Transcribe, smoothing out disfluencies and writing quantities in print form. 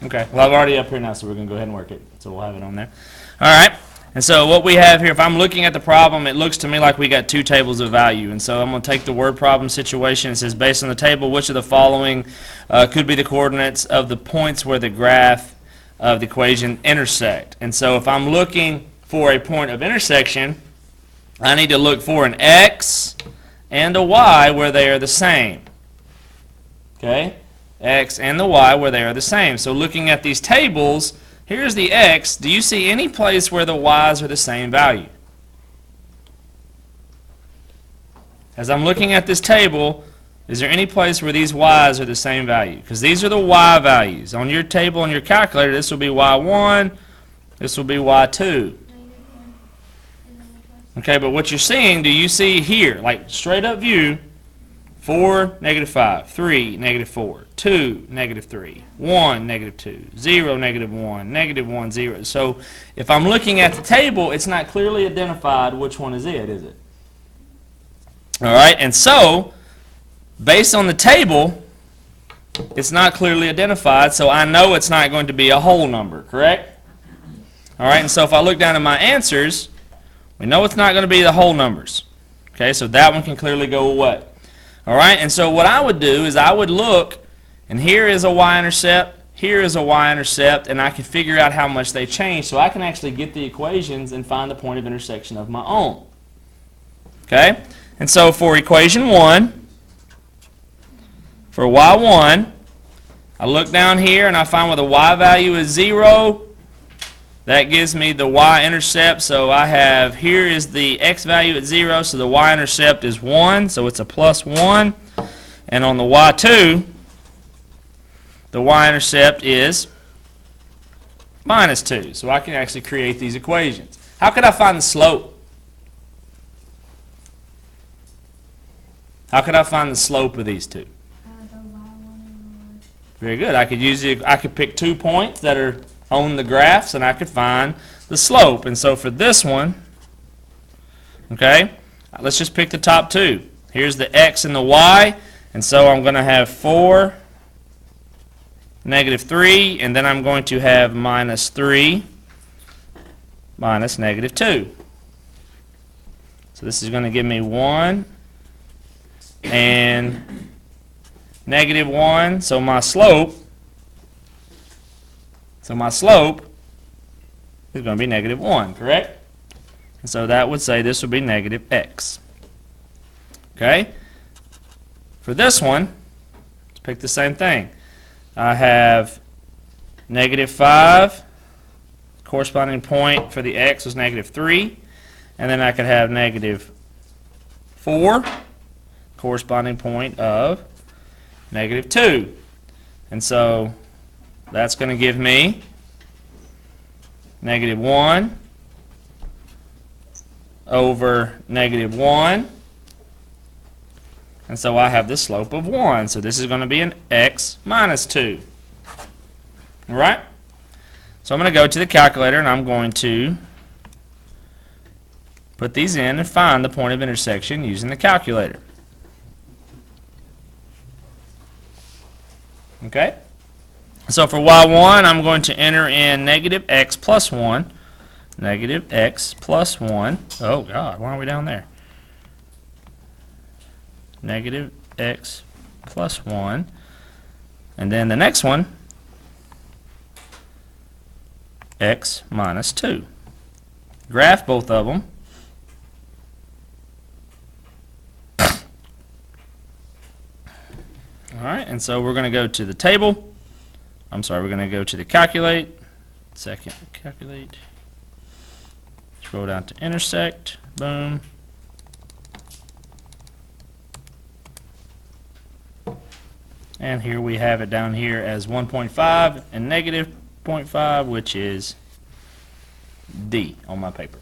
Okay, well I've already up here now, so we're going to go ahead and work it. So we'll have it on there. All right, and so what we have here, if I'm looking at the problem, it looks to me like we got two tables of value. And so I'm going to take the word problem situation. It says, based on the table, which of the following could be the coordinates of the points where the graph of the equation intersect? And so if I'm looking for a point of intersection, I need to look for an x and a y where they are the same. Okay? X and the y where they are the same. So looking at these tables, here's the x. Do you see any place where the y's are the same value? As I'm looking at this table, is there any place where these y's are the same value? Because these are the y values. On your table, on your calculator, this will be y1, this will be y2. Okay, but what you're seeing, do you see here, like straight up view, 4, negative 5, 3, negative 4, 2, negative 3, 1, negative 2, 0, negative 1, negative 1, 0. So if I'm looking at the table, it's not clearly identified which one is it? All right, and so based on the table, it's not clearly identified, so I know it's not going to be a whole number, correct? All right, and so if I look down at my answers, we know it's not going to be the whole numbers. Okay, so that one can clearly go away. All right, and so what I would do is I would look, and here is a y-intercept, here is a y-intercept, and I can figure out how much they change, so I can actually get the equations and find the point of intersection of my own. Okay, and so for equation 1, for y1, I look down here and I find where the y value is 0. That gives me the y-intercept, so I have, here is the x value at 0, so the y-intercept is 1, so it's a plus 1. And on the y2, the y-intercept is minus 2. So I can actually create these equations. How could I find the slope? How could I find the slope of these two? Very good. I could pick 2 points that are on the graphs, and I could find the slope. And so for this one, okay, let's just pick the top 2. Here's the x and the y, and so I'm going to have 4, negative 3, and then I'm going to have minus 3, minus negative 2. So this is going to give me 1 and negative 1, so my slope is going to be negative 1, correct? And so that would say this would be negative x. Okay? For this one, let's pick the same thing. I have negative 5, corresponding point for the x was negative 3, and then I could have negative 4, corresponding point of negative 2. And so that's going to give me negative 1 over negative 1. And so I have the slope of 1. So this is going to be an x minus 2. All right? So I'm going to go to the calculator and I'm going to put these in and find the point of intersection using the calculator. Okay? So for y1, I'm going to enter in negative x plus 1. Negative x plus 1. Oh, God, why are we down there? Negative x plus 1. And then the next one, x minus 2. Graph both of them. All right, and so we're going to go to the table. I'm sorry, we're going to go to the calculate. Second, calculate. Scroll down to intersect. Boom. And here we have it down here as 1.5 and negative 0.5, which is D on my paper.